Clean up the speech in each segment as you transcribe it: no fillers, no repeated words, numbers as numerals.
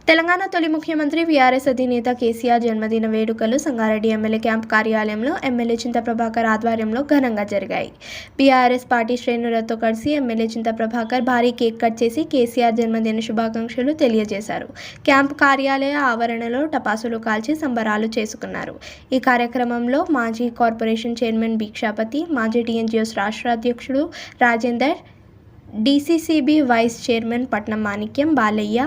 తెలంగాణ తొలి ముఖ్యమంత్రి వీఆర్ఎస్ అధినేత కేసీఆర్ జన్మదిన వేడుకలు సంగారెడ్డి ఎమ్మెల్యే క్యాంప్ కార్యాలయంలో ఎమ్మెల్యే చింతా ప్రభాకర్ ఆధ్వర్యంలో ఘనంగా జరిగాయి. బీఆర్ఎస్ పార్టీ శ్రేణులతో కలిసి ఎమ్మెల్యే చింతా ప్రభాకర్ భారీ కేక్ కట్ చేసి కేసీఆర్ జన్మదిన శుభాకాంక్షలు తెలియజేశారు. క్యాంప్ కార్యాలయ ఆవరణలో టపాసులు కాల్చి సంబరాలు చేసుకున్నారు. ఈ కార్యక్రమంలో మాజీ కార్పొరేషన్ చైర్మన్ భిక్షాపతి, మాజీ టీఎన్జీఓస్ రాష్ట్ర అధ్యక్షుడు రాజేందర్, డీసీసీబీ వైస్ చైర్మన్ పట్నం మాణిక్యం, బాలయ్య,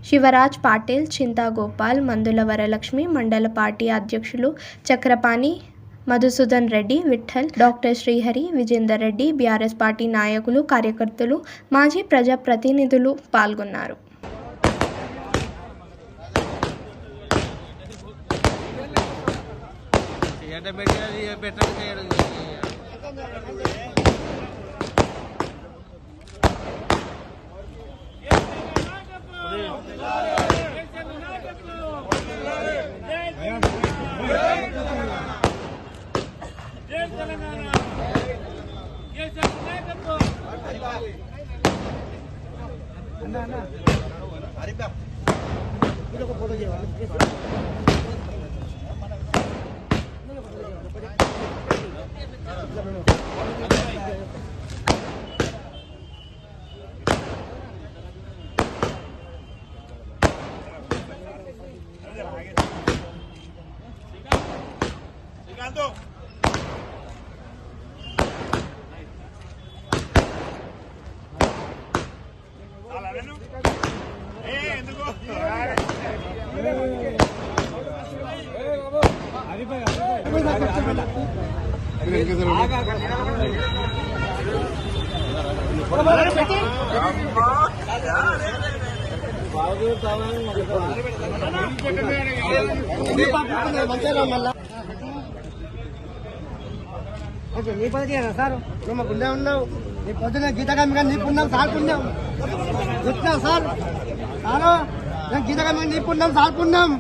శివరాజ్ పాటిల్, చింతా గోపాల్, మందుల వరలక్ష్మి, మండల పార్టీ అధ్యక్షులు Chakrapani, Madhusudan Reddy, Vittal, doctor Srihari, Vijender Reddy, BRS party నాయకులు, కార్యకర్తలు, మాజీ ప్రజాప్రతినిధులు పాల్గొన్నారు. నీ పది సార్ నువ్వు మాకు ఉండే ఉన్నావు. నీ పొద్దున గీతకామి కానీ నీకు ఉన్నాం సార్ పుణ్యం చెప్తా సార్ సారు నేను గీతకామి నీకు ఉన్నాం సార్ పుణ్యం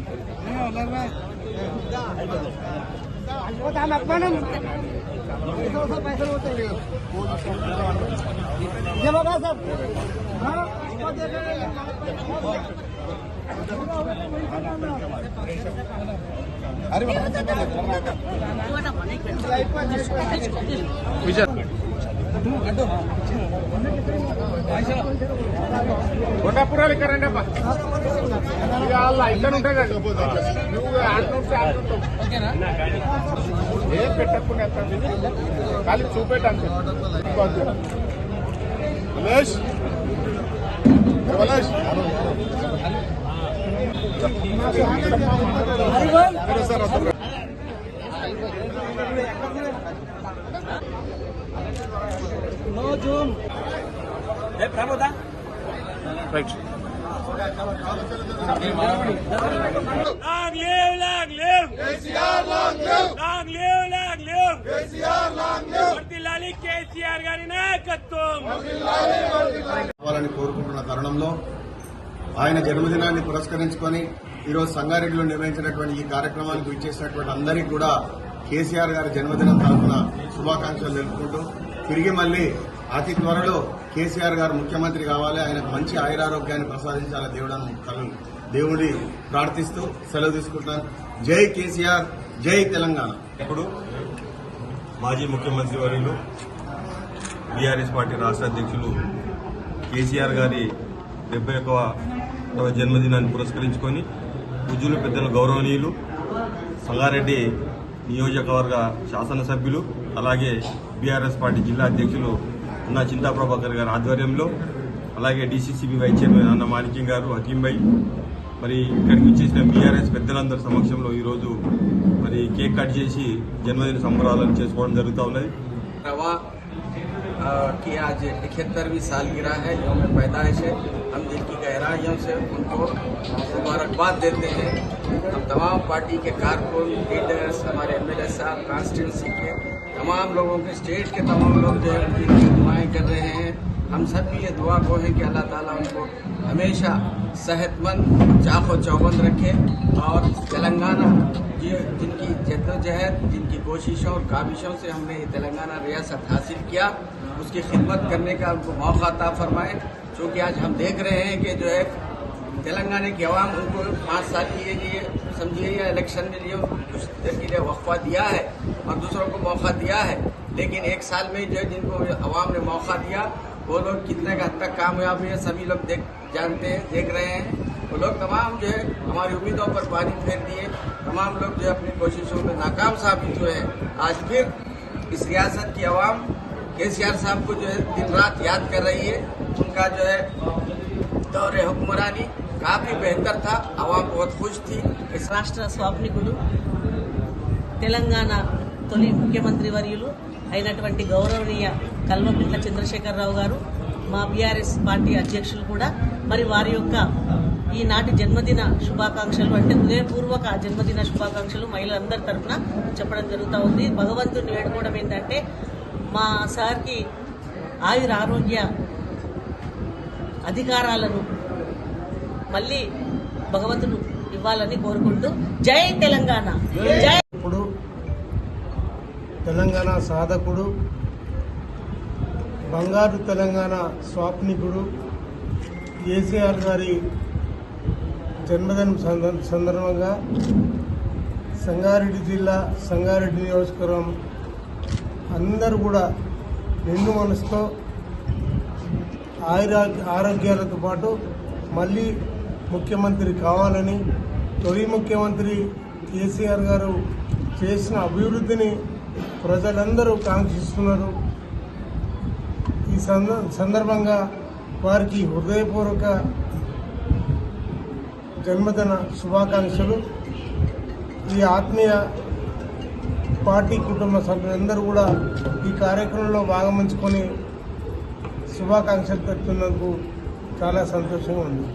అభిమానం పైసలు పోతాయి ఇదేమోగా సార్ కొండాపురాలు ఇక్కడ రండి అబ్బా. ఇక్కడ ఉంటాడండి నువ్వు ఏం పెట్టకుండా ఖాళీ చూపెట్టండి. Ramesh right. Long live KCR, long live. Long live KCR, long live. వర్ధిల్లాలి కేసీఆర్ గారి నాయకత్వం. కావాలని కోరుకుంటున్న తరుణంలో ఆయన జన్మదినాన్ని పురస్కరించుకొని ఈరోజు సంగారెడ్డిలో నిర్వహించినటువంటి ఈ కార్యక్రమానికి విచ్చేసినటువంటి అందరికీ కూడా కేసీఆర్ గారి జన్మదినం తరఫున శుభాకాంక్షలు తెలుపుకుంటూ తిరిగి మళ్లీ అతి త్వరలో కేసీఆర్ గారు ముఖ్యమంత్రి కావాలి, ఆయనకు మంచి ఆయురారోగ్యాన్ని ప్రసాదించాలని దేవుడి ప్రార్థిస్తూ సెలవు తీసుకుంటాను. జై కేసీఆర్, జై తెలంగాణ. ఇప్పుడు మాజీ ముఖ్యమంత్రి వర్యులు బీఆర్ఎస్ పార్టీ రాష్ట్ర అధ్యక్షులు కేసీఆర్ గారి 71వ జన్మదినాన్ని పురస్కరించుకొని పూజ్యులు పెద్దల గౌరవనీయులు సంగారెడ్డి నియోజకవర్గ శాసనసభ్యులు అలాగే బీఆర్ఎస్ పార్టీ జిల్లా అధ్యక్షులు అన్న చింతా ప్రభాకర్ గారి ఆధ్వర్యంలో అలాగే డీసీసీబీ వైస్ చైర్మన్ అన్న మాణిక్యం గారు, హకీంభాయ్, మరి ఇక్కడికి వచ్చేసిన బీఆర్ఎస్ పెద్దలందరి సమక్షంలో ఈరోజు మరి కేక్ కట్ చేసి జన్మదిన సంబరాలను చేసుకోవడం జరుగుతూ ఉన్నది. कि आज 71वीं सालगिरह है, यौम पैदाइश है. हम दिल की गहराइयों से उनको मुबारकबाद देते हैं. हम तमाम पार्टी के कारकुन, लीडर्स, हमारे एमएलए साहब, कॉन्स्टिट्यूंसी के तमाम लोगों के, स्टेट के तमाम लोग जो है उनकी दुआएं कर रहे हैं. हम सब भी ये दुआ को हैं कि अल्लाह ताला उनको हमेशा सेहतमंद, चाक़ो चौबंद रखे और तेलंगाना जिनकी जद्दोजहद, जिनकी कोशिशों और काबिशों से हमने ये तेलंगाना रियासत हासिल किया, उसकी खिदमत करने का उनको मौका अता फरमाए. चूँकि आज हम देख रहे हैं कि जो है तेलंगाना की आवाम उनको 5 साल के लिए समझिए या इलेक्शन में लिए कुछ देर के लिए वक्फा दिया है और दूसरों को मौका दिया है, लेकिन 1 साल में जो जिनको आवाम ने मौका दिया वो लोग कितने का हद तक कामयाब हुए सभी लोग जानते हैं, देख रहे हैं। वो लोग तमाम जो है हमारी उम्मीदों पर पानी फेर दिए, तमाम लोग जो है अपनी कोशिशों में नाकाम साबित हुए हैं। आज फिर इस रियासत की आवाम केसीआर साहब को जो है दिन रात याद कर रही है। उनका जो है दौरे हुक्मरानी काफी बेहतर था, आवाम बहुत खुश थी। इस రాష్ట్ర స్వాప్నికుడు తెలంగాణ తొలి ముఖ్యమంత్రి వర్యులు అయినటువంటి గౌరవనీయ కల్వకుంట్ల చంద్రశేఖరరావు గారు మా బీఆర్ఎస్ పార్టీ అధ్యక్షులు కూడా మరి వారి యొక్క ఈనాటి జన్మదిన శుభాకాంక్షలు అంటే హృదయపూర్వక జన్మదిన శుభాకాంక్షలు మహిళలందరి తరఫున చెప్పడం జరుగుతూ ఉంది. భగవంతుని వేడుకోవడం ఏంటంటే మా సార్కి ఆయుర ఆరోగ్య అధికారాలను మళ్ళీ భగవంతుడు ఇవ్వాలని కోరుకుంటూ జై తెలంగాణ. జై. ఇప్పుడు తెలంగాణ సాధకుడు, బంగారు తెలంగాణ స్వాప్నికుడు కేసీఆర్ గారి జన్మదినం సందర్భంగా సంగారెడ్డి జిల్లా సంగారెడ్డి నియోజకవర్గం అందరూ కూడా నిండు మనసుతో ఆరోగ్యాలతో పాటు మళ్ళీ ముఖ్యమంత్రి కావాలని, తొలి ముఖ్యమంత్రి కేసీఆర్ గారు చేసిన అభివృద్ధిని ప్రజలందరూ కాంక్షిస్తున్నారు. ఈ సందర్భంగా వారికి హృదయపూర్వక జన్మదిన శుభాకాంక్షలు. ఈ ఆత్మీయ పార్టీ కుటుంబ సభ్యులందరూ కూడా ఈ కార్యక్రమంలో భాగమంచుకొని శుభాకాంక్షలు పెడుతున్నందుకు చాలా సంతోషంగా ఉంది.